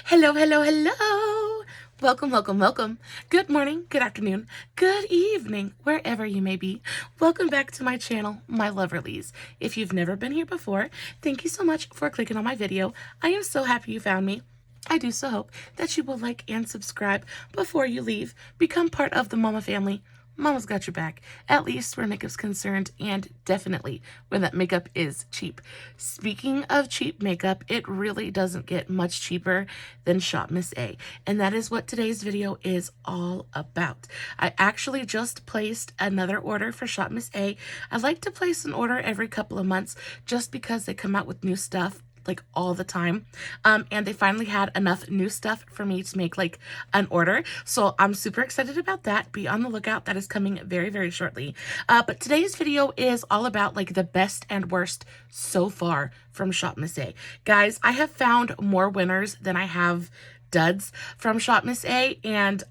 Hello, hello, hello. Welcome, welcome, welcome. Good morning, good afternoon, good evening, wherever you may be. Welcome back to my channel, my Loverlies. If you've never been here before, thank you so much for clicking on my video. I am so happy you found me. I do so hope that you will like and subscribe before you leave. Become part of the Mama family. Mama's got your back, at least where makeup's concerned, and definitely when that makeup is cheap. Speaking of cheap makeup, it really doesn't get much cheaper than Shop Miss A, and that is what today's video is all about. I actually just placed another order for Shop Miss A. I like to place an order every couple of months just because they come out with new stuff like all the time, and they finally had enough new stuff for me to make like an order, so I'm super excited about that. Be on the lookout, that is coming very, very shortly. But today's video is all about like the best and worst so far from Shop Miss A. Guys, I have found more winners than I have duds from Shop Miss A, and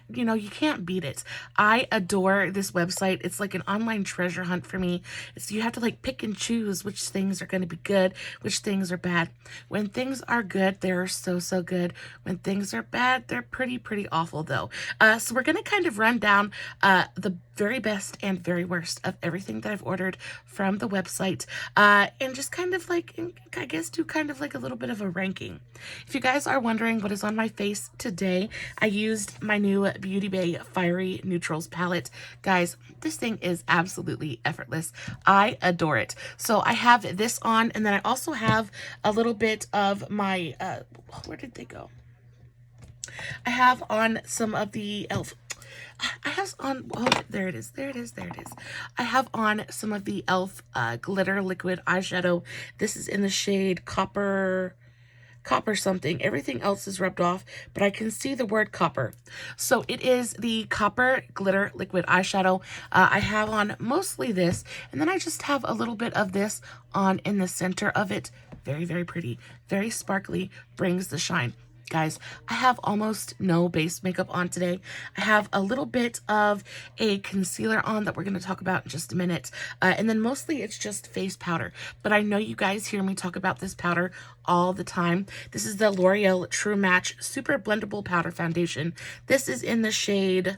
you know, you can't beat it. I adore this website. It's like an online treasure hunt for me. So you have to like pick and choose which things are going to be good, which things are bad. When things are good, they're so good. When things are bad, they're pretty awful though. So we're going to kind of run down the very best and very worst of everything that I've ordered from the website, and just kind of like, I guess, do kind of like a little bit of a ranking. If you guys are wondering what is on my face today, I used my new Beauty Bay Fiery Neutrals palette. Guys, this thing is absolutely effortless. I adore it. So I have this on, and then I also have a little bit of my, where did they go? I have on some of the e.l.f. I have on, oh, there it is. I have on some of the e.l.f. Glitter Liquid Eyeshadow. This is in the shade Copper something. Everything else is rubbed off, but I can see the word copper. So it is the Copper Glitter Liquid Eyeshadow. I have on mostly this, and then I just have a little bit of this on in the center of it. Very pretty, very sparkly, brings the shine. Guys, I have almost no base makeup on today. I have a little bit of a concealer on that we're going to talk about in just a minute. And then mostly it's just face powder. But I know you guys hear me talk about this powder all the time. This is the L'Oreal True Match Super Blendable Powder Foundation. This is in the shade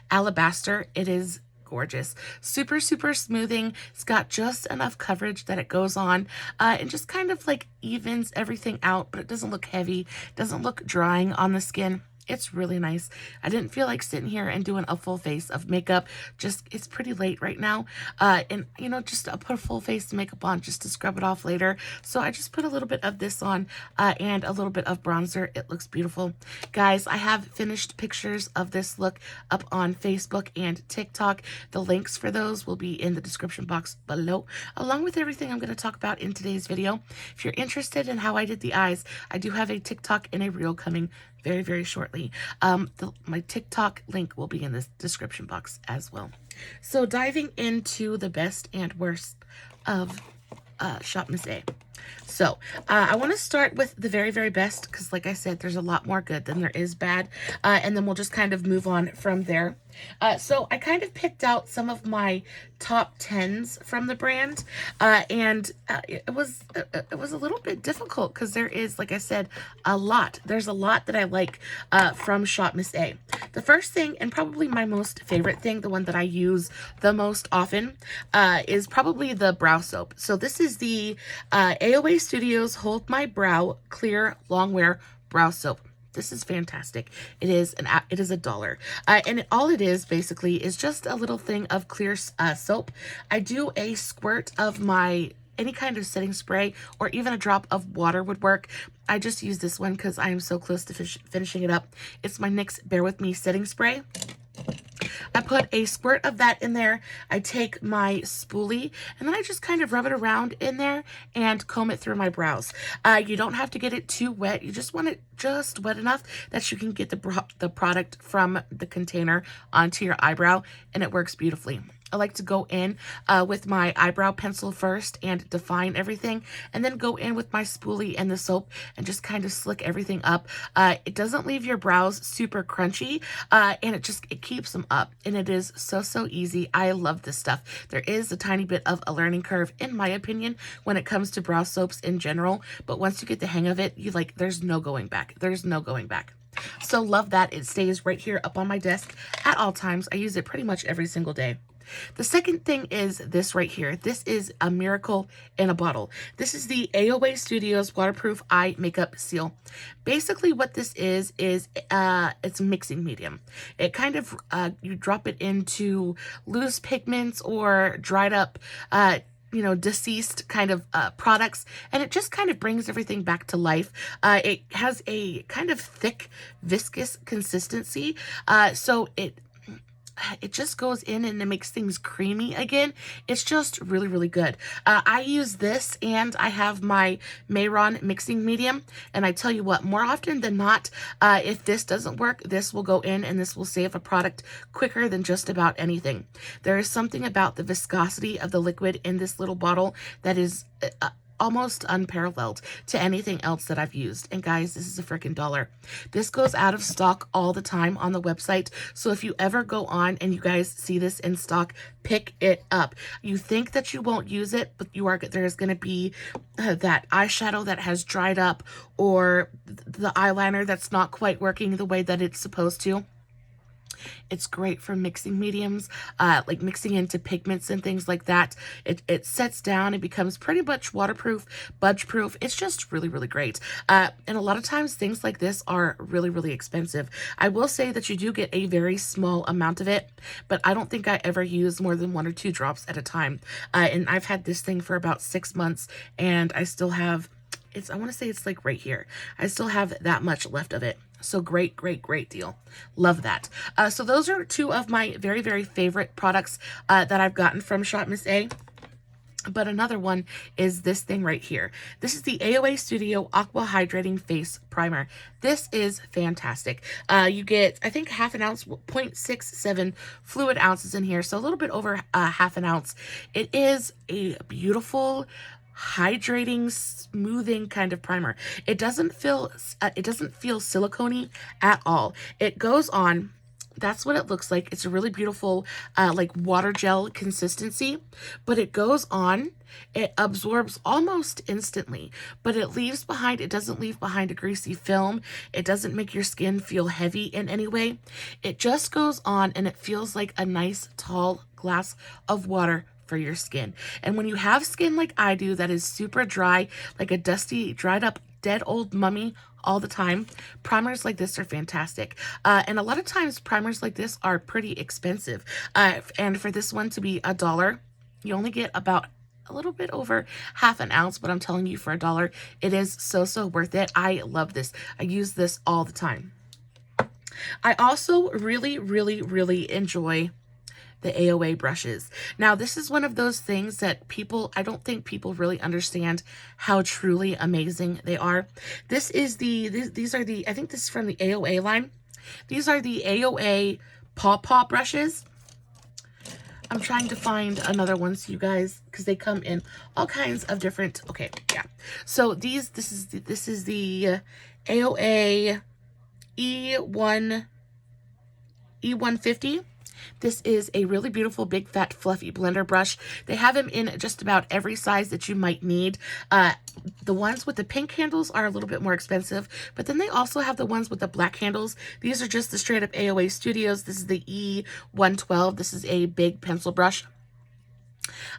Alabaster. It is gorgeous. Super smoothing. It's got just enough coverage that it goes on and just kind of like evens everything out, but it doesn't look heavy, doesn't look drying on the skin. It's really nice. I didn't feel like sitting here and doing a full face of makeup. Just, it's pretty late right now. And, you know, just put a full face of makeup on just to scrub it off later. So I just put a little bit of this on and a little bit of bronzer. It looks beautiful. Guys, I have finished pictures of this look up on Facebook and TikTok. The links for those will be in the description box below, along with everything I'm going to talk about in today's video. If you're interested in how I did the eyes, I do have a TikTok and a reel coming very shortly. My TikTok link will be in the description box as well. So diving into the best and worst of Shop Miss A. So I want to start with the very best, because like I said, there's a lot more good than there is bad, and then we'll just kind of move on from there. So I kind of picked out some of my top 10s from the brand, and it was a little bit difficult because there is, like I said, a lot. There's a lot that I like from Shop Miss A. The first thing, and probably my most favorite thing, the one that I use the most often, is probably the brow soap. So this is the AOA Studios Hold My Brow Clear Longwear Brow Soap. This is fantastic. It is $1, and all it is basically is just a little thing of clear soap. I do a squirt of my any kind of setting spray, or even a drop of water would work. I just use this one because I am so close to finishing it up. It's my NYX Bear With Me setting spray. I put a squirt of that in there. I take my spoolie, and then I just kind of rub it around in there and comb it through my brows. You don't have to get it too wet. You just want it just wet enough that you can get the product from the container onto your eyebrow, and it works beautifully. I like to go in with my eyebrow pencil first and define everything, and then go in with my spoolie and the soap and just kind of slick everything up. It doesn't leave your brows super crunchy, and it keeps them up, and it is so easy. I love this stuff. There is a tiny bit of a learning curve, in my opinion, when it comes to brow soaps in general, but once you get the hang of it, there's no going back. There's no going back. So love that. It stays right here up on my desk at all times. I use it pretty much every single day. The second thing is this right here. This is a miracle in a bottle. This is the AOA Studios Waterproof Eye Makeup Seal. Basically what this is it's a mixing medium. It kind of, you drop it into loose pigments or dried up, deceased kind of products, and it just kind of brings everything back to life. It has a kind of thick, viscous consistency, so it just goes in and it makes things creamy again. It's just really good. I use this, and I have my Mayron mixing medium, and I tell you what, more often than not, if this doesn't work, this will go in and this will save a product quicker than just about anything. There is something about the viscosity of the liquid in this little bottle that is almost unparalleled to anything else that I've used. And guys, this is a freaking $1. This goes out of stock all the time on the website. So if you ever go on and you guys see this in stock, pick it up. You think that you won't use it, but there's going to be that eyeshadow that has dried up, or the eyeliner that's not quite working the way that it's supposed to. It's great for mixing mediums, like mixing into pigments and things like that. It sets down and becomes pretty much waterproof, budge proof. It's just really great. And a lot of times things like this are really expensive. I will say that you do get a very small amount of it, but I don't think I ever use more than 1 or 2 drops at a time. And I've had this thing for about 6 months, and I still have, I want to say it's like right here. I still have that much left of it. So great deal. Love that. So those are 2 of my very favorite products that I've gotten from Shop Miss A. But another one is this thing right here. This is the AOA Studio Aqua Hydrating Face Primer. This is fantastic. You get, I think, half an ounce, 0.67 fluid ounces in here. So a little bit over half an ounce. It is a beautiful, hydrating, smoothing kind of primer. It doesn't feel silicone-y at all. It goes on. That's what it looks like. It's a really beautiful like water gel consistency, but it goes on. It absorbs almost instantly, but it doesn't leave behind a greasy film. It doesn't make your skin feel heavy in any way. It just goes on, and it feels like a nice tall glass of water for your skin. And when you have skin like I do that is super dry, like a dusty, dried up, dead old mummy all the time, primers like this are fantastic. And a lot of times primers like this are pretty expensive. And for this one to be $1, you only get about a little bit over half an ounce, but I'm telling you, for $1, it is so worth it. I love this. I use this all the time. I also really enjoy the AOA brushes. Now, this is one of those things that I don't think people really understand how truly amazing they are. These are the, I think this is from the AOA line. These are the AOA Paw brushes. I'm trying to find another one so you guys, because they come in all kinds of different, okay, yeah. So this is the AOA E150. This is a really beautiful, big, fat, fluffy blender brush. They have them in just about every size that you might need. The ones with the pink handles are a little bit more expensive, but then they also have the ones with the black handles. These are just the straight up AOA Studios. This is the E112. This is a big pencil brush.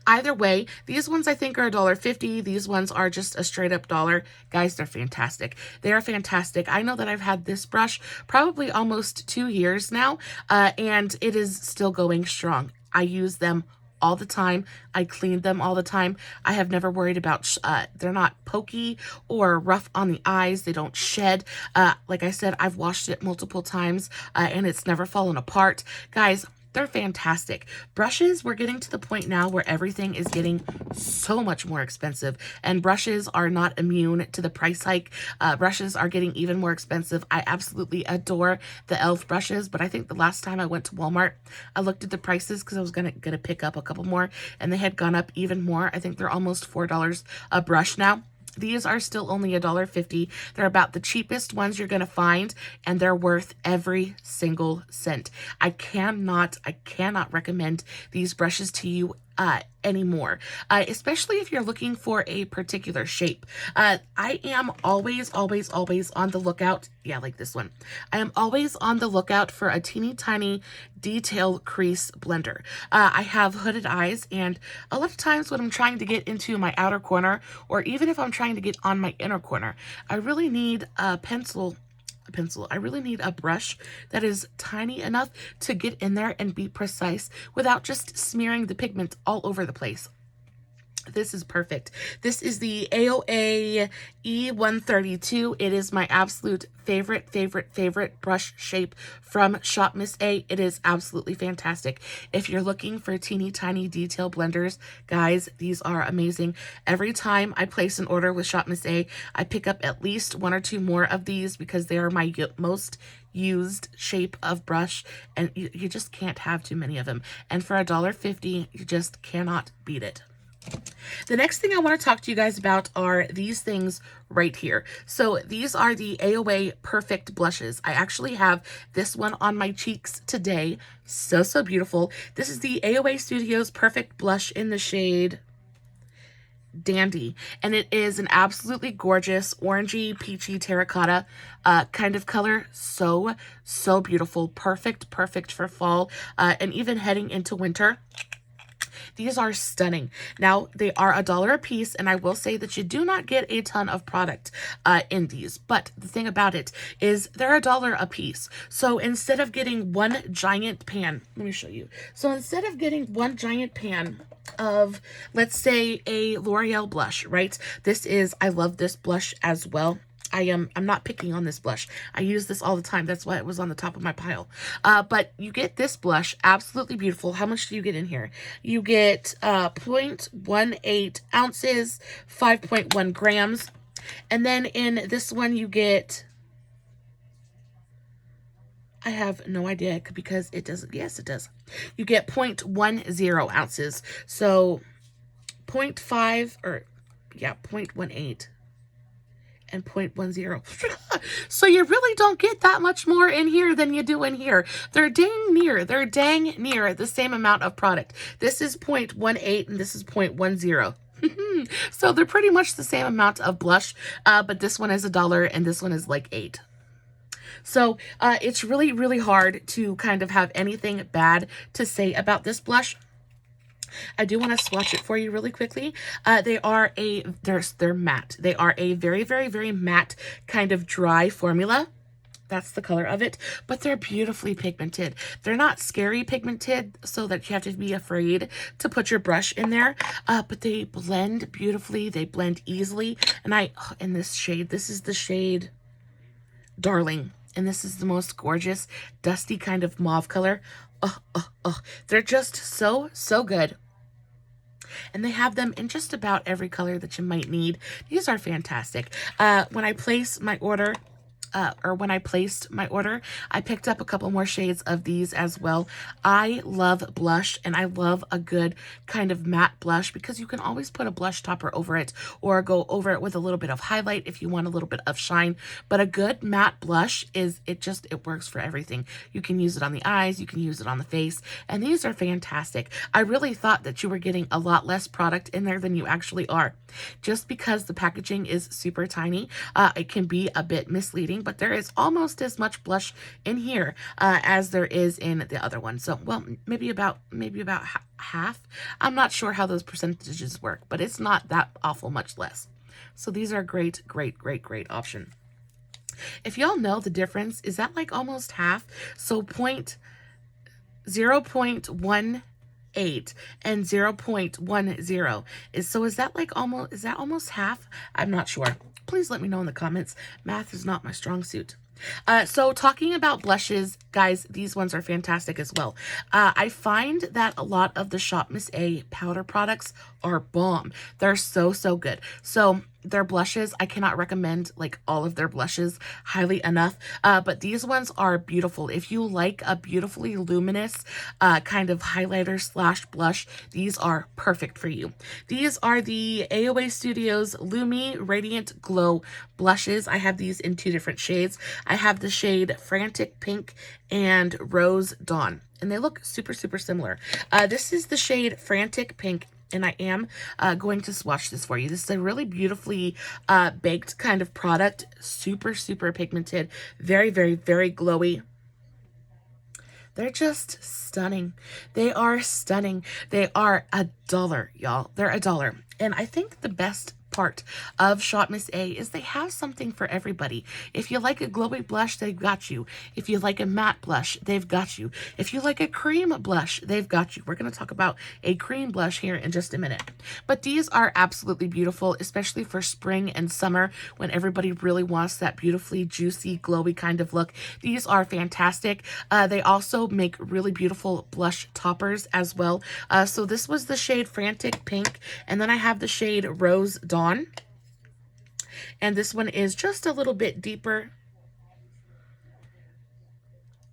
Either way, these ones I think are $1.50. These ones are just a straight up $1. Guys, they're fantastic. They are fantastic. I know that I've had this brush probably almost 2 years now, and it is still going strong. I use them all the time. I clean them all the time. I have never worried about, they're not pokey or rough on the eyes. They don't shed. Like I said, I've washed it multiple times, and it's never fallen apart. Guys, they're fantastic. Brushes, we're getting to the point now where everything is getting so much more expensive, and brushes are not immune to the price hike. Brushes are getting even more expensive. I absolutely adore the e.l.f. brushes, but I think the last time I went to Walmart, I looked at the prices because I was gonna pick up a couple more, and they had gone up even more. I think they're almost $4 a brush now. These are still only $1.50. They're about the cheapest ones you're going to find, and they're worth every single cent. I cannot recommend these brushes to you anymore, especially if you're looking for a particular shape. I am always on the lookout. Yeah, like this one. I am always on the lookout for a teeny tiny detail crease blender. I have hooded eyes, and a lot of times when I'm trying to get into my outer corner, or even if I'm trying to get on my inner corner, I really need a pencil. I really need a brush that is tiny enough to get in there and be precise without just smearing the pigment all over the place. This is perfect. This is the AOA E132. It is my absolute favorite brush shape from Shop Miss A. It is absolutely fantastic. If you're looking for teeny tiny detail blenders, guys, these are amazing. Every time I place an order with Shop Miss A, I pick up at least 1 or 2 more of these because they are my most used shape of brush, and you just can't have too many of them. And for $1.50, you just cannot beat it. The next thing I want to talk to you guys about are these things right here. So these are the AOA Perfect Blushes. I actually have this one on my cheeks today. So beautiful. This is the AOA Studios Perfect Blush in the shade Dandy, and it is an absolutely gorgeous orangey peachy terracotta kind of color. So beautiful. Perfect for fall and even heading into winter. These are stunning. Now, they are $1 a piece, and I will say that you do not get a ton of product in these, but the thing about it is they're $1 a piece. So instead of getting one giant pan, let me show you. So instead of getting one giant pan of, let's say, a L'Oreal blush, right? I love this blush as well. I'm not picking on this blush. I use this all the time. That's why it was on the top of my pile. But you get this blush, absolutely beautiful. How much do you get in here? You get 0.18 ounces, 5.1 grams. And then in this one you get, I have no idea because it doesn't, yes it does. You get 0.10 ounces. So 0.5 or yeah, 0.18. and 0.10. So you really don't get that much more in here than you do in here. They're dang near the same amount of product. This is 0.18 and this is 0.10. So they're pretty much the same amount of blush, but this one is $1 and this one is like $8. So it's really hard to kind of have anything bad to say about this blush. I do want to swatch it for you really quickly. They're matte. They are a very matte kind of dry formula. That's the color of it, but they're beautifully pigmented. They're not scary pigmented so that you have to be afraid to put your brush in there, but they blend beautifully. They blend easily. And in this shade, this is the shade Darling. And this is the most gorgeous, dusty kind of mauve color. They're just so good. And they have them in just about every color that you might need. These are fantastic. When I placed my order, I picked up a couple more shades of these as well. I love blush, and I love a good kind of matte blush because you can always put a blush topper over it or go over it with a little bit of highlight if you want a little bit of shine. But a good matte blush it works for everything. You can use it on the eyes, you can use it on the face, and these are fantastic. I really thought that you were getting a lot less product in there than you actually are. Just because the packaging is super tiny, it can be a bit misleading, but there is almost as much blush in here as there is in the other one. So, well, maybe about half. I'm not sure how those percentages work, but it's not that awful much less. So these are great option. If y'all know the difference, is that like almost half? So 0.18 and 0.10 is that almost half? I'm not sure. Please let me know in the comments. Math is not my strong suit. So talking about blushes, guys, these ones are fantastic as well. I find that a lot of the Shop Miss A powder products are bomb. They're so, so good. So their blushes, I cannot recommend like all of their blushes highly enough, but these ones are beautiful. If you like a beautifully luminous kind of highlighter slash blush, these are perfect for you. These are the AOA Studios Lumi Radiant Glow blushes. I have these in 2 different shades. I have the shade Frantic Pink and Rose Dawn, and they look super, super similar. This is the shade Frantic Pink, and I am going to swatch this for you. This is a really beautifully baked kind of product. Super, super pigmented. Very, very, very glowy. They're just stunning. They are stunning. They are $1, y'all. They're $1. And I think the best part of Shop Miss A is they have something for everybody. If you like a glowy blush, they've got you. If you like a matte blush, they've got you. If you like a cream blush, they've got you. We're going to talk about a cream blush here in just a minute. But these are absolutely beautiful, especially for spring and summer when everybody really wants that beautifully juicy, glowy kind of look. These are fantastic. They also make really beautiful blush toppers as well. So this was the shade Frantic Pink, and then I have the shade Rose Dawn. And this one is just a little bit deeper.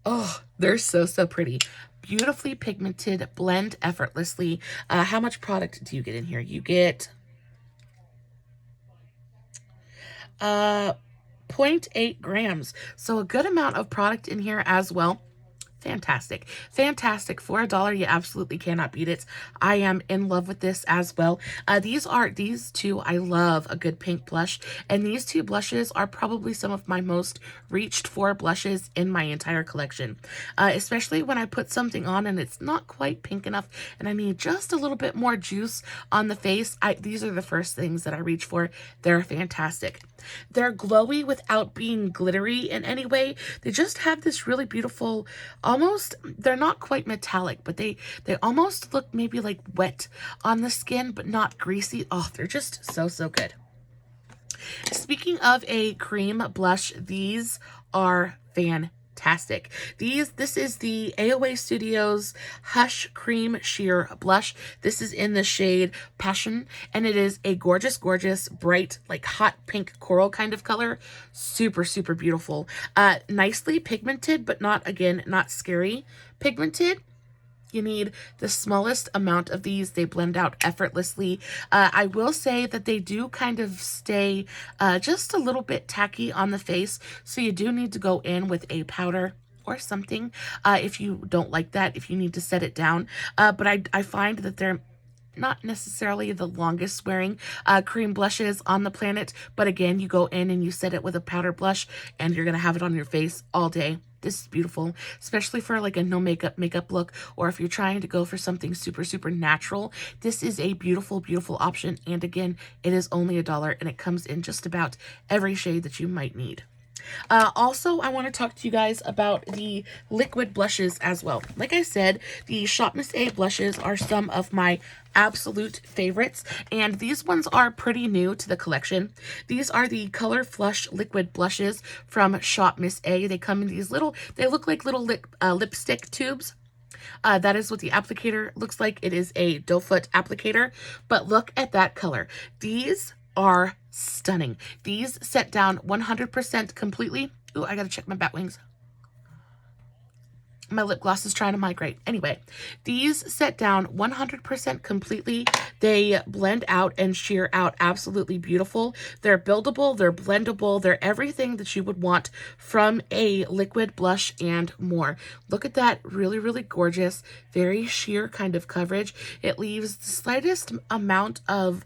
Oh, they're so, so pretty. Beautifully pigmented, blend effortlessly. How much product do you get in here? You get 0.8 grams. So a good amount of product in here as well. Fantastic. Fantastic. For $1, you absolutely cannot beat it. I am in love with this as well. These two, I love a good pink blush. And these 2 blushes are probably some of my most reached for blushes in my entire collection. Especially when I put something on and it's not quite pink enough and I need just a little bit more juice on the face. These are the first things that I reach for. They're fantastic. They're glowy without being glittery in any way. They just have this really beautiful, almost, they're not quite metallic, but they almost look maybe like wet on the skin, but not greasy. Oh, they're just so, so good. Speaking of a cream blush, these are fantastic. This is the AOA Studios Hush Cream Sheer Blush. This is in the shade Passion, and it is a gorgeous, gorgeous, bright, like hot pink coral kind of color. Super, super beautiful. Nicely pigmented, but not, again, not scary pigmented. You need the smallest amount of these. They blend out effortlessly. I will say that they do kind of stay just a little bit tacky on the face, so you do need to go in with a powder or something if you don't like that, if you need to set it down. But I find that they're not necessarily the longest wearing cream blushes on the planet, but again, you go in and you set it with a powder blush and you're going to have it on your face all day. This is beautiful, especially for like a no makeup look, or if you're trying to go for something super, super natural. This is a beautiful, beautiful option. And again, it is only $1 and it comes in just about every shade that you might need. Also, I want to talk to you guys about the liquid blushes as well. Like I said, the Shop Miss A blushes are some of my absolute favorites, and these ones are pretty new to the collection. These are the Color Flush liquid blushes from Shop Miss A. They come in these little, they look like little lipstick tubes. That is what the applicator looks like. It is a doe foot applicator, but look at that color. These are stunning. These set down 100% completely. Ooh, I gotta check my bat wings. My lip gloss is trying to migrate. Anyway, these set down 100% completely. They blend out and sheer out absolutely beautiful. They're buildable, they're blendable, they're everything that you would want from a liquid blush and more. Look at that really, really gorgeous, very sheer kind of coverage. It leaves the slightest amount of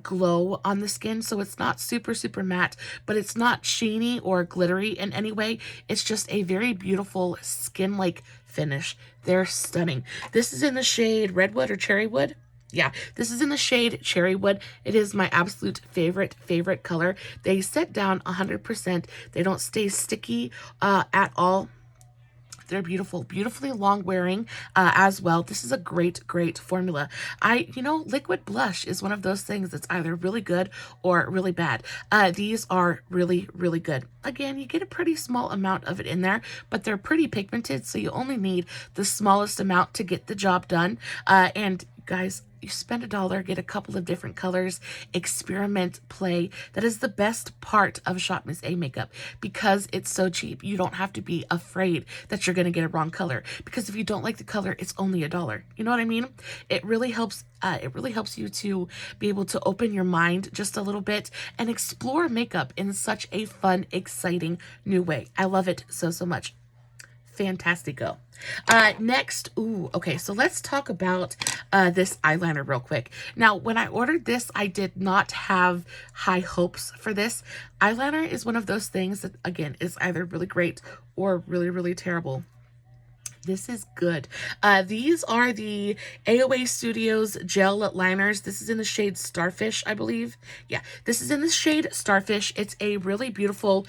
glow on the skin, so it's not super, super matte, but it's not sheeny or glittery in any way. It's just a very beautiful skin-like finish. They're stunning. This is in the shade Redwood or Cherrywood. Yeah, this is in the shade Cherrywood. It is my absolute favorite color. They set down 100%. They don't stay sticky at all. They're beautiful, beautifully long wearing as well. This is a great, great formula. Liquid blush is one of those things that's either really good or really bad. These are really, really good. Again, you get a pretty small amount of it in there, but they're pretty pigmented, so you only need the smallest amount to get the job done. And guys, you spend $1, get a couple of different colors, experiment, play. That is the best part of Shop Miss A makeup, because it's so cheap. You don't have to be afraid that you're going to get a wrong color, because if you don't like the color, it's only $1. You know what I mean? It really helps. It really helps you to be able to open your mind just a little bit and explore makeup in such a fun, exciting new way. I love it so, so much. Fantastico. Next, okay, so let's talk about this eyeliner real quick. Now, when I ordered this, I did not have high hopes for this. Eyeliner is one of those things that, again, is either really great or really, really terrible. This is good. These are the AOA Studios Gel Liners. This is in the shade Starfish, I believe. Yeah, this is in the shade Starfish. It's a really beautiful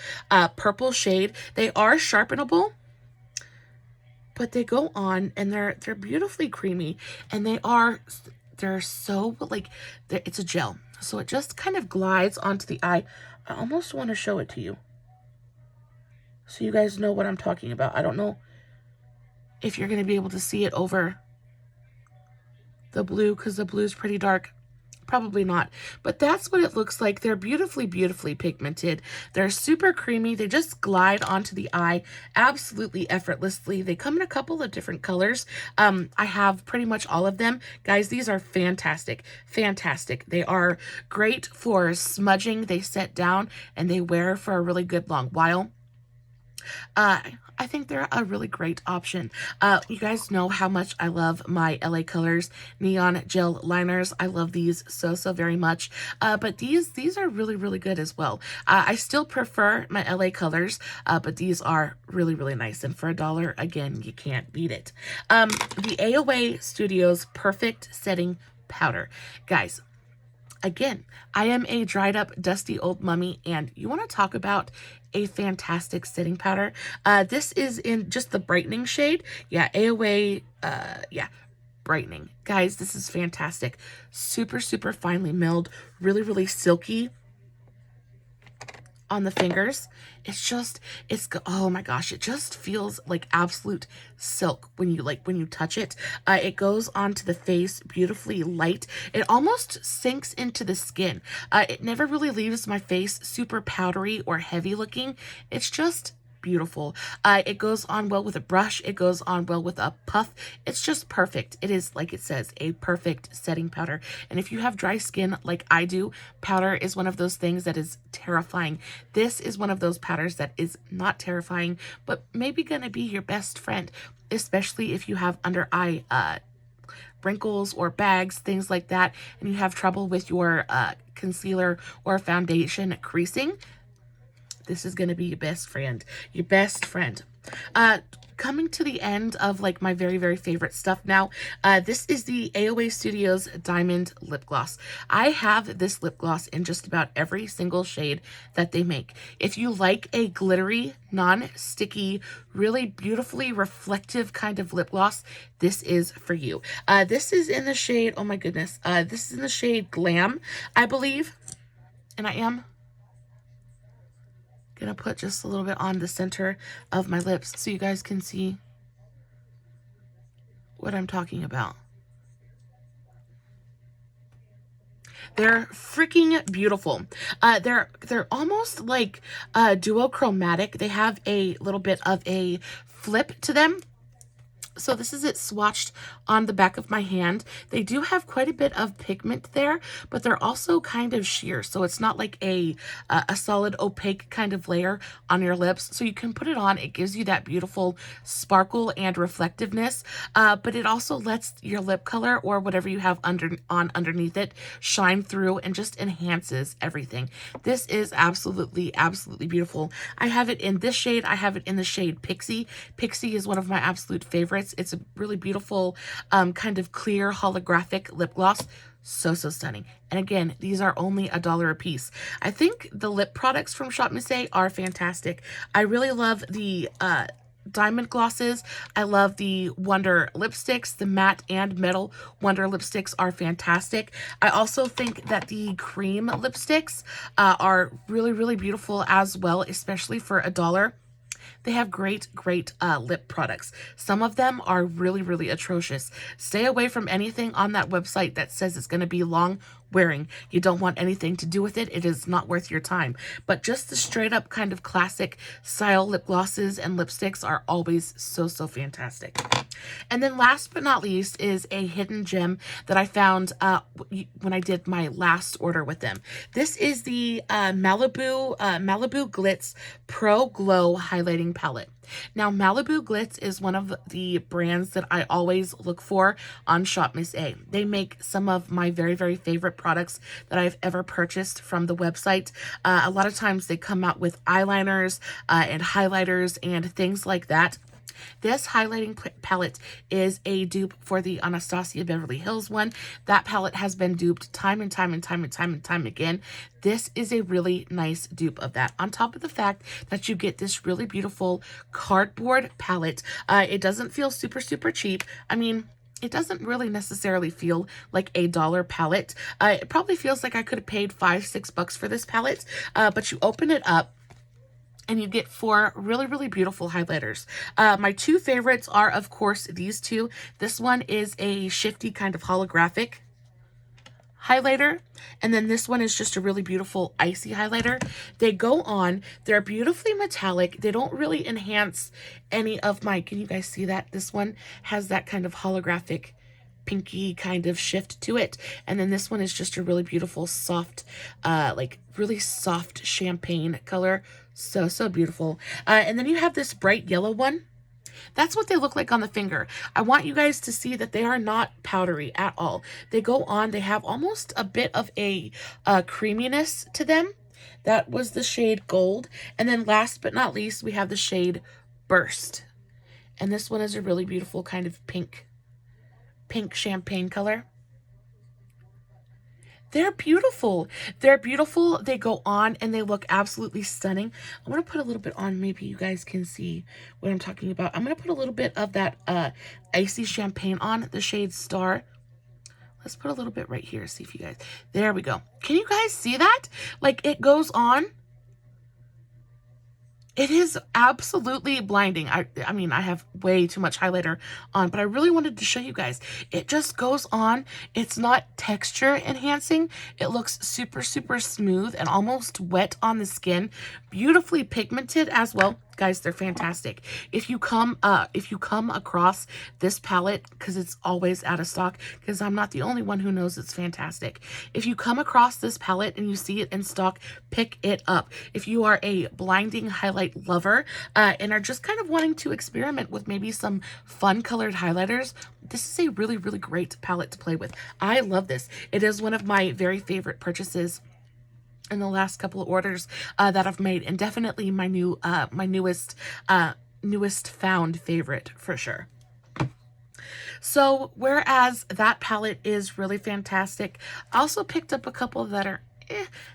purple shade. They are sharpenable, but they go on and they're beautifully creamy, and they're so it's a gel, so it just kind of glides onto the eye. I almost want to show it to you so you guys know what I'm talking about. I don't know if you're going to be able to see it over the blue, because the blue is pretty dark. Probably not, but that's what it looks like. They're beautifully, beautifully pigmented. They're super creamy. They just glide onto the eye absolutely effortlessly. They come in a couple of different colors. I have pretty much all of them. Guys, these are fantastic, fantastic. They are great for smudging. They set down and they wear for a really good long while. I think they're a really great option. You guys know how much I love my LA Colors Neon Gel Liners. I love these so, so very much. But these are really, really good as well. I still prefer my LA Colors, but these are really, really nice. And for $1, again, you can't beat it. The AOA Studios Perfect Setting Powder. Guys, again, I am a dried up, dusty old mummy, and you want to talk about a fantastic setting powder. This is in just the brightening shade. Yeah, AOA, brightening. Guys, this is fantastic. Super, super finely milled, really, really silky on the fingers. Oh my gosh, it just feels like absolute silk when you touch it. It goes onto the face beautifully light. It almost sinks into the skin. It never really leaves my face super powdery or heavy looking. It's just beautiful. It goes on well with a brush. It goes on well with a puff. It's just perfect. It is, like it says, a perfect setting powder. And if you have dry skin like I do, powder is one of those things that is terrifying. This is one of those powders that is not terrifying, but maybe gonna be your best friend, especially if you have under eye wrinkles or bags, things like that, and you have trouble with your concealer or foundation creasing. This is going to be your best friend. Your best friend. Coming to the end of like my very, very favorite stuff now. This is the AOA Studios Diamond Lip Gloss. I have this lip gloss in just about every single shade that they make. If you like a glittery, non-sticky, really beautifully reflective kind of lip gloss, this is for you. This is in the shade, oh my goodness. This is in the shade Glam, I believe. And I am gonna put just a little bit on the center of my lips so you guys can see what I'm talking about. They're freaking beautiful. They're almost like duochromatic. They have a little bit of a flip to them. So this is it swatched on the back of my hand. They do have quite a bit of pigment there, but they're also kind of sheer. So it's not like a solid opaque kind of layer on your lips. So you can put it on. It gives you that beautiful sparkle and reflectiveness, but it also lets your lip color or whatever you have underneath it shine through and just enhances everything. This is absolutely, absolutely beautiful. I have it in this shade. I have it in the shade Pixie. Pixie is one of my absolute favorites. It's a really beautiful kind of clear holographic lip gloss. So stunning. And again, these are only $1 a piece. I think the lip products from Shop Miss A are fantastic. I really love the diamond glosses. I love the Wonder lipsticks. The matte and metal Wonder lipsticks are fantastic. I also think that the cream lipsticks are really, really beautiful as well, especially for $1. They have great lip products. Some of them are really, really atrocious. Stay away from anything on that website that says it's going to be long wearing. You don't want anything to do with it. It is not worth your time. But just the straight up kind of classic style lip glosses and lipsticks are always so, so fantastic. And then last but not least is a hidden gem that I found when I did my last order with them. This is the Malibu Glitz Pro Glow Highlighting Palette. Now, Malibu Glitz is one of the brands that I always look for on Shop Miss A. They make some of my very, very favorite products that I've ever purchased from the website. A lot of times they come out with eyeliners and highlighters and things like that. This highlighting palette is a dupe for the Anastasia Beverly Hills one. That palette has been duped time and time again. This is a really nice dupe of that. On top of the fact that you get this really beautiful cardboard palette. It doesn't feel super, super cheap. I mean, it doesn't really necessarily feel like a $1 palette. It probably feels like I could have paid $5-6 for this palette, but you open it up and you get 4 really, really beautiful highlighters. My 2 favorites are, of course, these 2. This one is a shifty kind of holographic highlighter, and then this one is just a really beautiful icy highlighter. They go on, they're beautifully metallic. They don't really enhance any of my, can you guys see that? This one has that kind of holographic pinky kind of shift to it, and then this one is just a really beautiful soft like really soft champagne color. So beautiful. And then you have this bright yellow one. That's what they look like on the finger. I want you guys to see that they are not powdery at all. They go on, they have almost a bit of a creaminess to them. That was the shade Gold. And then last but not least, we have the shade Burst. And this one is a really beautiful kind of pink champagne color. They're beautiful. They're beautiful. They go on and they look absolutely stunning. I'm going to put a little bit on. Maybe you guys can see what I'm talking about. I'm going to put a little bit of that icy champagne on, the shade Star. Let's put a little bit right here. See if you guys, there we go. Can you guys see that? Like, it goes on. It is absolutely blinding. I mean, I have way too much highlighter on, but I really wanted to show you guys. It just goes on. It's not texture enhancing. It looks super, super smooth and almost wet on the skin. Beautifully pigmented as well. Guys, they're fantastic. If you come across this palette, because it's always out of stock, because I'm not the only one who knows it's fantastic. If you come across this palette and you see it in stock, pick it up. If you are a blinding highlight lover and are just kind of wanting to experiment with maybe some fun colored highlighters, this is a really, really great palette to play with. I love this. It is one of my very favorite purchases in the last couple of orders that I've made, and definitely my newest found favorite for sure. So whereas that palette is really fantastic, I also picked up a couple that are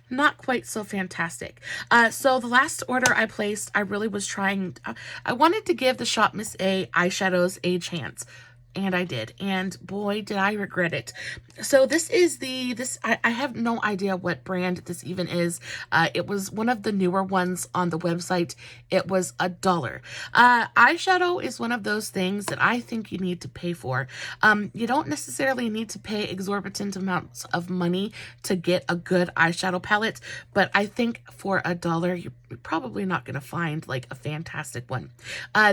not quite so fantastic. So the last order I placed, I really was trying, I wanted to give the Shop Miss A eyeshadows a chance. And I did, and boy, did I regret it. So this is I have no idea what brand this even is. It was one of the newer ones on the website. It was $1. Eyeshadow is one of those things that I think you need to pay for. You don't necessarily need to pay exorbitant amounts of money to get a good eyeshadow palette, but I think for $1, you're probably not going to find like a fantastic one.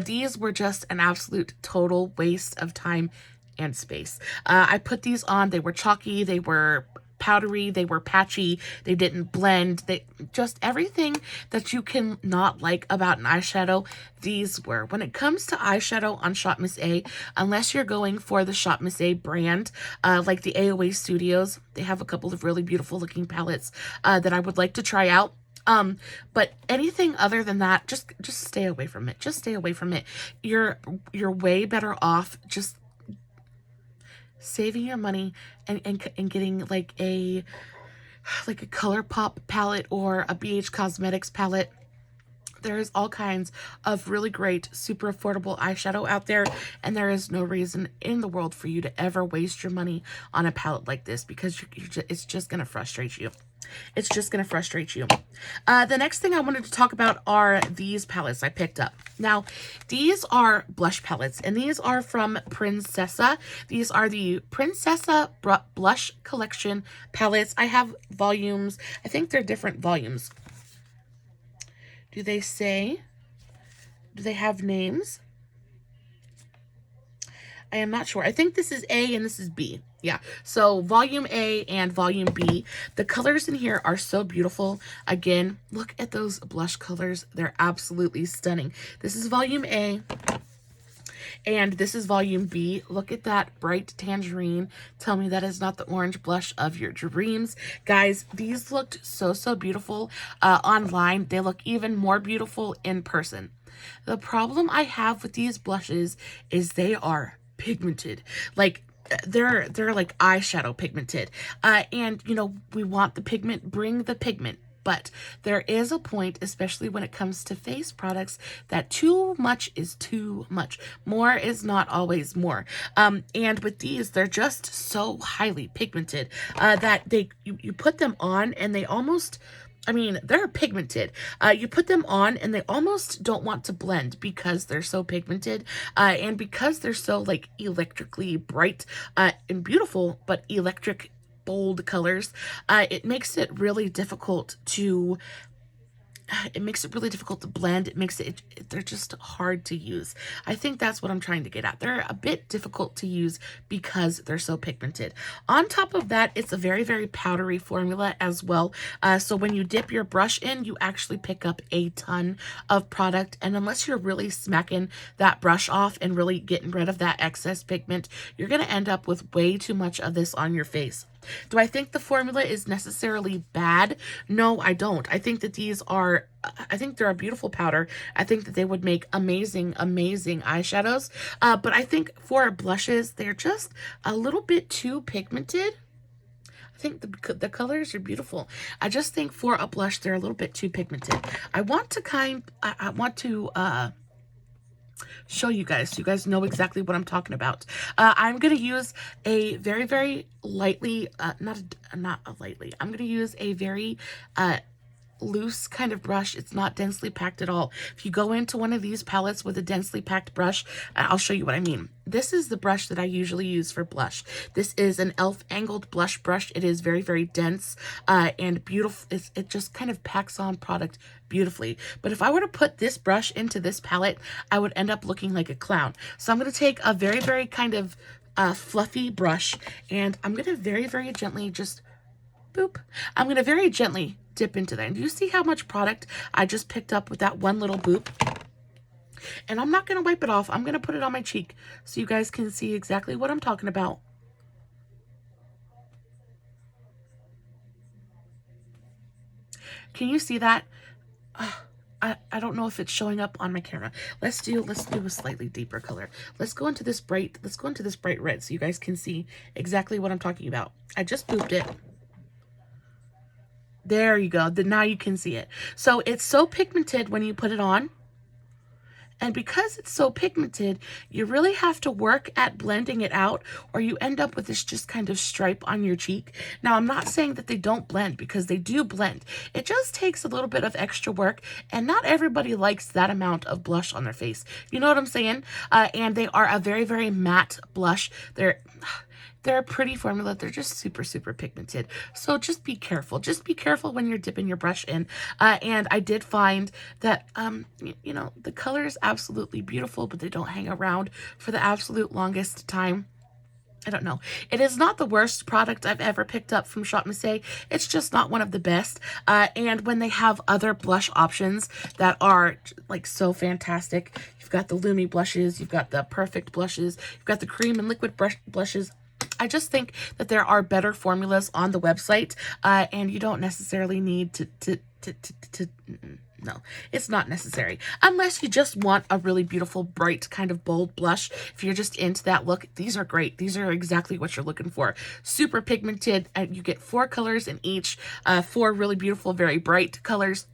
These were just an absolute total waste of time and space. I put these on. They were chalky, they were powdery, they were patchy, they didn't blend, they just everything that you can not like about an eyeshadow, these were. When it comes to eyeshadow on Shop Miss A, unless you're going for the Shop Miss A brand, like the AOA Studios, they have a couple of really beautiful looking palettes that I would like to try out. But anything other than that, just stay away from it. Just stay away from it. You're way better off just saving your money and getting like a ColourPop palette or a BH Cosmetics palette. There is all kinds of really great, super affordable eyeshadow out there, and there is no reason in the world for you to ever waste your money on a palette like this, because it's just going to frustrate you. It's just going to frustrate you. The next thing I wanted to talk about are these palettes I picked up. Now, these are blush palettes, and these are from Princessa. These are the Princessa Blush Collection palettes. I have volumes. I think they're different volumes. Do they say? Do they have names? I am not sure. I think this is A and this is B. Yeah, so volume A and volume B. The colors in here are so beautiful. Again, look at those blush colors. They're absolutely stunning. This is volume A and this is volume B. Look at that bright tangerine. Tell me that is not the orange blush of your dreams. Guys, these looked so beautiful online. They look even more beautiful in person. The problem I have with these blushes is they are pigmented. Like, they're like eyeshadow pigmented, and you know, we want the pigment, bring the pigment, but there is a point, especially when it comes to face products, that too much is too much. More is not always more. And with these, they're just so highly pigmented that you put them on and they almost, I mean, they're pigmented. You put them on and they almost don't want to blend because they're so pigmented, and because they're so like electrically bright and beautiful, but electric bold colors. It makes it really difficult to blend. It makes it, they're just hard to use. I think that's what I'm trying to get at. They're a bit difficult to use because they're so pigmented. On top of that, it's a very powdery formula as well. So when you dip your brush in, you actually pick up a ton of product. And unless you're really smacking that brush off and really getting rid of that excess pigment, you're going to end up with way too much of this on your face. Do I think the formula is necessarily bad? No, I don't. I think that these are, I think they're a beautiful powder. I think that they would make amazing eyeshadows. But I think for blushes, they're just a little bit too pigmented. I think the colors are beautiful. I just think for a blush, they're a little bit too pigmented. I want to show you guys so you guys know exactly what I'm talking about. I'm going to use a very lightly, not lightly, I'm going to use a very loose kind of brush. It's not densely packed at all. If you go into one of these palettes with a densely packed brush, I'll show you what I mean. This is the brush that I usually use for blush. This is an e.l.f. angled blush brush. It is very dense and beautiful. It just kind of packs on product beautifully. But if I were to put this brush into this palette, I would end up looking like a clown. So I'm going to take a very kind of fluffy brush, and I'm going to very gently just boop. I'm going to very gently dip into that. And do you see how much product I just picked up with that one little boop? And I'm not going to wipe it off. I'm going to put it on my cheek so you guys can see exactly what I'm talking about. Can you see that? I don't know if it's showing up on my camera. Let's do a slightly deeper color. Let's go into this bright red so you guys can see exactly what I'm talking about. I just booped it. There you go. Now you can see it. So it's so pigmented when you put it on. And because it's so pigmented, you really have to work at blending it out, or you end up with this just kind of stripe on your cheek. Now, I'm not saying that they don't blend, because they do blend. It just takes a little bit of extra work, and not everybody likes that amount of blush on their face. You know what I'm saying? And they are a very matte blush. They're a pretty formula. They're just super pigmented. So just be careful. Just be careful when you're dipping your brush in. And I did find that, you know, the color is absolutely beautiful, but they don't hang around for the absolute longest time. I don't know. It is not the worst product I've ever picked up from Shop Missy. It's just not one of the best. And when they have other blush options that are like so fantastic, you've got the Lumi blushes, you've got the Perfect blushes, you've got the cream and liquid blushes. I just think that there are better formulas on the website, and you don't necessarily need no, it's not necessary. Unless you just want a really beautiful, bright, kind of bold blush. If you're just into that look, these are great. These are exactly what you're looking for. Super pigmented, and you get 4 colors in each, 4 really beautiful, very bright colors.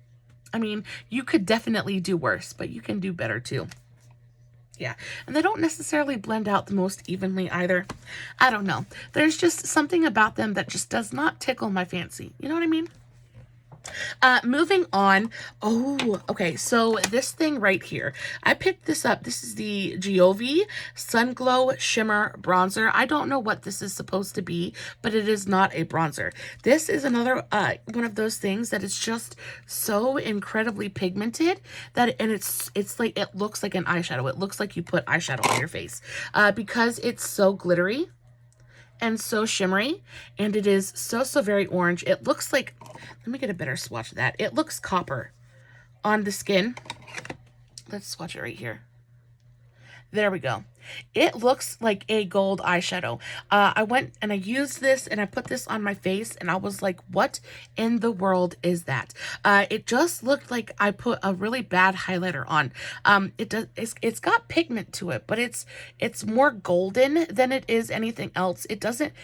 I mean, you could definitely do worse, but you can do better too. Yeah, and they don't necessarily blend out the most evenly either. I don't know. There's just something about them that just does not tickle my fancy. You know what I mean? Moving on. Oh, okay. So this thing right here, I picked this up. This is the Giove Sun Glow Shimmer Bronzer. I don't know what this is supposed to be, but it is not a bronzer. This is another one of those things that is just so incredibly pigmented that, and it's like, it looks like an eyeshadow. It looks like you put eyeshadow on your face because it's so glittery and so shimmery, and it is so very orange. It looks like, let me get a better swatch of that. It looks copper on the skin. Let's swatch it right here. There we go. It looks like a gold eyeshadow. I went and I used this and I put this on my face and I was like, what in the world is that? It just looked like I put a really bad highlighter on. It's got pigment to it, but it's more golden than it is anything else. It doesn't,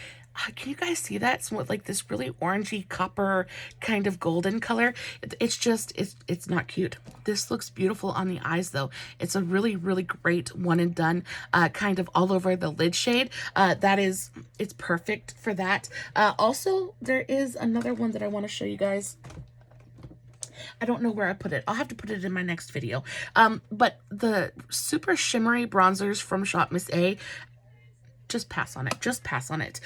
can you guys see that? It's like this really orangey copper kind of golden color. It's not cute. This looks beautiful on the eyes though. It's a really great one and done kind of all over the lid shade. It's perfect for that. Also, there is another one that I want to show you guys. I don't know where I put it. I'll have to put it in my next video. But the super shimmery bronzers from Shop Miss A, just pass on it. Just pass on it.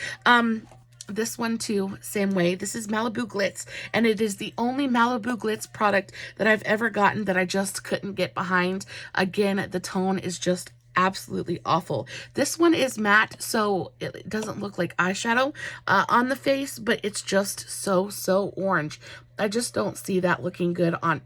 This one too, same way. This is Malibu Glitz, and it is the only Malibu Glitz product that I've ever gotten that I just couldn't get behind. Again, the tone is just absolutely awful. This one is matte, so it doesn't look like eyeshadow on the face, but it's just so orange. I just don't see that looking good on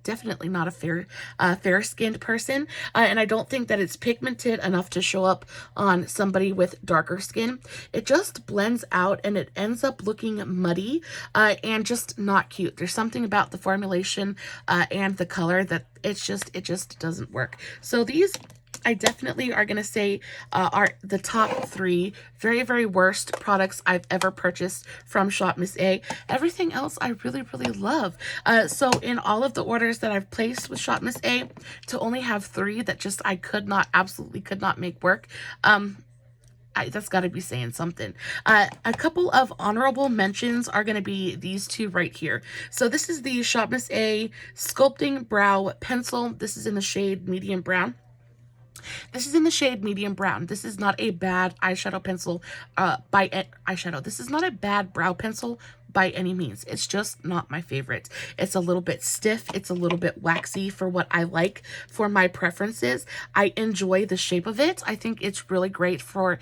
definitely not a fair-skinned person, and I don't think that it's pigmented enough to show up on somebody with darker skin. It just blends out and it ends up looking muddy and just not cute. There's something about the formulation and the color that it just doesn't work. So these, I definitely are going to say are the top 3 very worst products I've ever purchased from Shop Miss A. Everything else I really love. So in all of the orders that I've placed with Shop Miss A, to only have 3 that just I absolutely could not make work, that's got to be saying something. A couple of honorable mentions are going to be these 2 right here. So this is the Shop Miss A Sculpting Brow Pencil. This is in the shade medium brown. This is in the shade medium brown. This is not a bad eyeshadow pencil This is not a bad brow pencil by any means. It's just not my favorite. It's a little bit stiff. It's a little bit waxy for what I like for my preferences. I enjoy the shape of it. I think it's really great for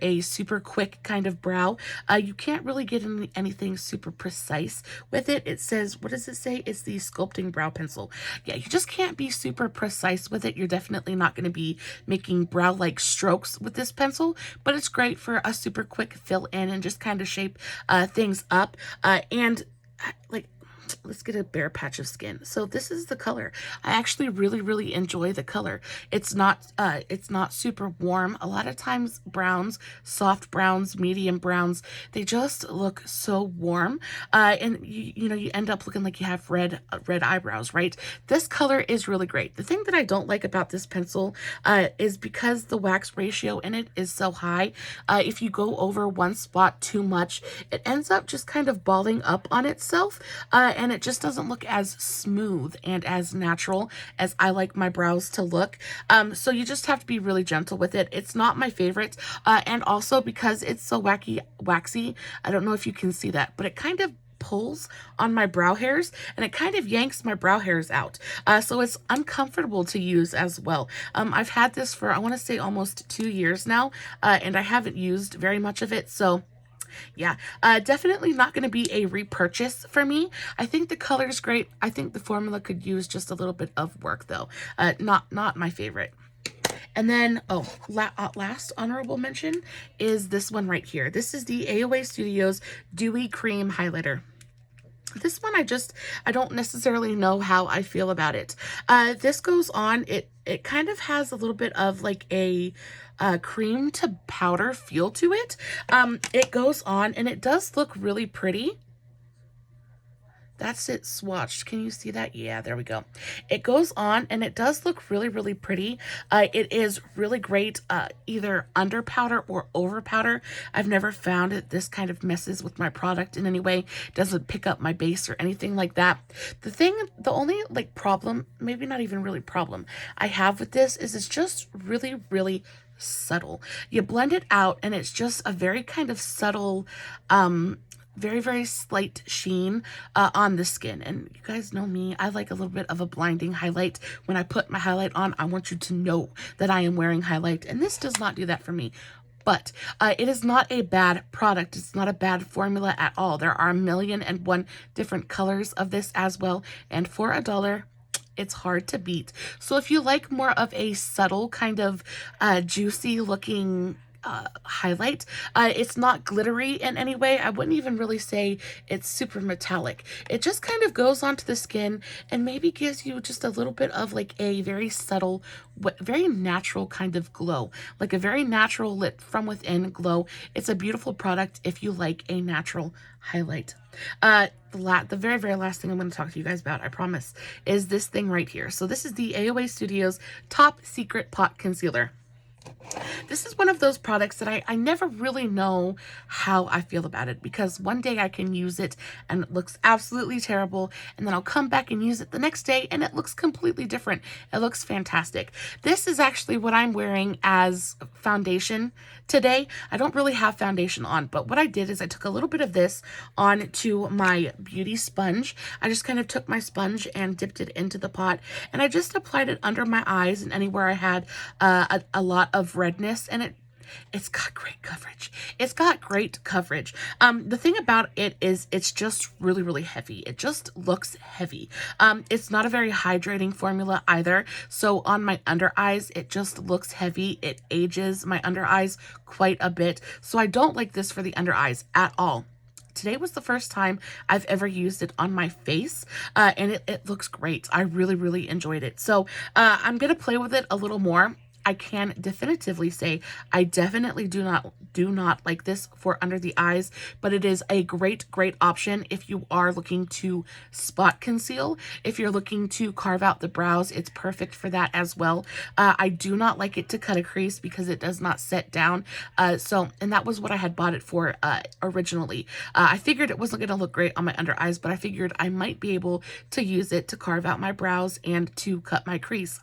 a super quick kind of brow. You can't really get anything super precise with it. It says, what does it say? It's the Sculpting Brow Pencil. Yeah, you just can't be super precise with it. You're definitely not going to be making brow-like strokes with this pencil, but it's great for a super quick fill in and just kind of shape things up. And like, let's get a bare patch of skin. So this is the color. I actually really enjoy the color. It's not super warm. A lot of times browns, soft browns, medium browns, they just look so warm, and you know, you end up looking like you have red eyebrows, right? This color is really great. The thing that I don't like about this pencil is because the wax ratio in it is so high, if you go over one spot too much, it ends up just kind of balling up on itself, and it just doesn't look as smooth and as natural as I like my brows to look. So you just have to be really gentle with it. It's not my favorite, and also because it's so waxy, I don't know if you can see that, but it kind of pulls on my brow hairs and it kind of yanks my brow hairs out, so it's uncomfortable to use as well. I've had this for, I want to say, almost 2 years now, and I haven't used very much of it, so yeah, definitely not going to be a repurchase for me. I think the color is great. I think the formula could use just a little bit of work though. Not my favorite. And then, last honorable mention is this one right here. This is the AOA Studios Dewy Cream Highlighter. This one, I don't necessarily know how I feel about it. This goes on, it kind of has a little bit of like a cream to powder feel to it. It goes on and it does look really pretty. That's it swatched. Can you see that? Yeah, there we go. It goes on and it does look really, really pretty. It is really great either under powder or over powder. I've never found it this kind of messes with my product in any way. Doesn't pick up my base or anything like that. The only like problem, maybe not even really problem, I have with this is it's just really, really subtle. You blend it out and it's just a very kind of subtle, very, very slight sheen on the skin. And you guys know me, I like a little bit of a blinding highlight. When I put my highlight on, I want you to know that I am wearing highlight, and this does not do that for me. But it is not a bad product. It's not a bad formula at all. There are 1,000,001 different colors of this as well, and for $1, it's hard to beat. So if you like more of a subtle kind of juicy looking highlight, it's not glittery in any way. I wouldn't even really say it's super metallic. It just kind of goes onto the skin and maybe gives you just a little bit of like a very subtle, very natural kind of glow, like a very natural lit from within glow. It's a beautiful product if you like a natural highlight. The very, very last thing I'm going to talk to you guys about, I promise, is this thing right here. So this is the AOA Studios Top Secret Pot Concealer. This is one of those products that I never really know how I feel about it, because one day I can use it and it looks absolutely terrible, and then I'll come back and use it the next day and it looks completely different. It looks fantastic. This is actually what I'm wearing as foundation today. I don't really have foundation on, but what I did is I took a little bit of this onto my beauty sponge. I just kind of took my sponge and dipped it into the pot, and I just applied it under my eyes and anywhere I had a lot of redness, and it's got great coverage. It's got great coverage. The thing about it is it's just really, really heavy. It just looks heavy. It's not a very hydrating formula either. So on my under eyes, it just looks heavy. It ages my under eyes quite a bit. So I don't like this for the under eyes at all. Today was the first time I've ever used it on my face, and it looks great. I really, really enjoyed it. So I'm going to play with it a little more. I can definitively say I definitely do not like this for under the eyes, but it is a great option if you are looking to spot conceal. If you're looking to carve out the brows, it's perfect for that as well. I do not like it to cut a crease because it does not set down. And that was what I had bought it for originally. I figured it wasn't going to look great on my under eyes, but I figured I might be able to use it to carve out my brows and to cut my crease.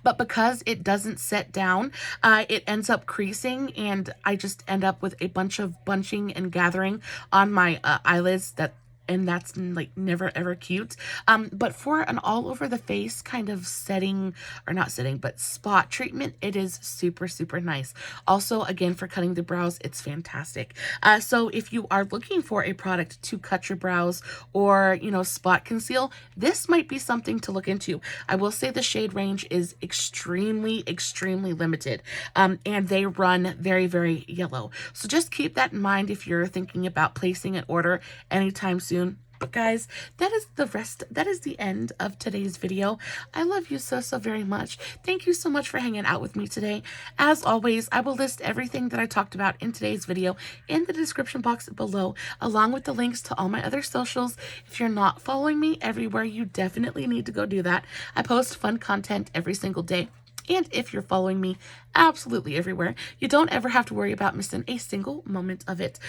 But because it doesn't set down, it ends up creasing, and I just end up with a bunch of bunching and gathering on my eyelids and that's like never ever cute. But for an all over the face kind of setting, or not setting, but spot treatment, it is super nice. Also, again, for cutting the brows, it's fantastic. So if you are looking for a product to cut your brows or, you know, spot conceal, this might be something to look into. I will say the shade range is extremely limited, and they run very yellow. So just keep that in mind if you're thinking about placing an order anytime soon. But guys, that is the end of today's video. I love you so very much. Thank you so much for hanging out with me today. As always, I will list everything that I talked about in today's video in the description box below, along with the links to all my other socials. If you're not following me everywhere, you definitely need to go do that. I post fun content every single day. And if you're following me absolutely everywhere, you don't ever have to worry about missing a single moment of it.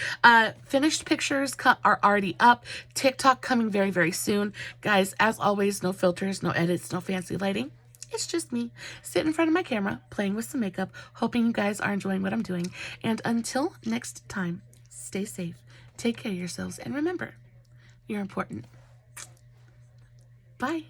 Finished pictures are already up. TikTok coming very soon. Guys, as always, no filters, no edits, no fancy lighting. It's just me sitting in front of my camera, playing with some makeup, hoping you guys are enjoying what I'm doing. And until next time, stay safe, take care of yourselves, and remember, you're important. Bye.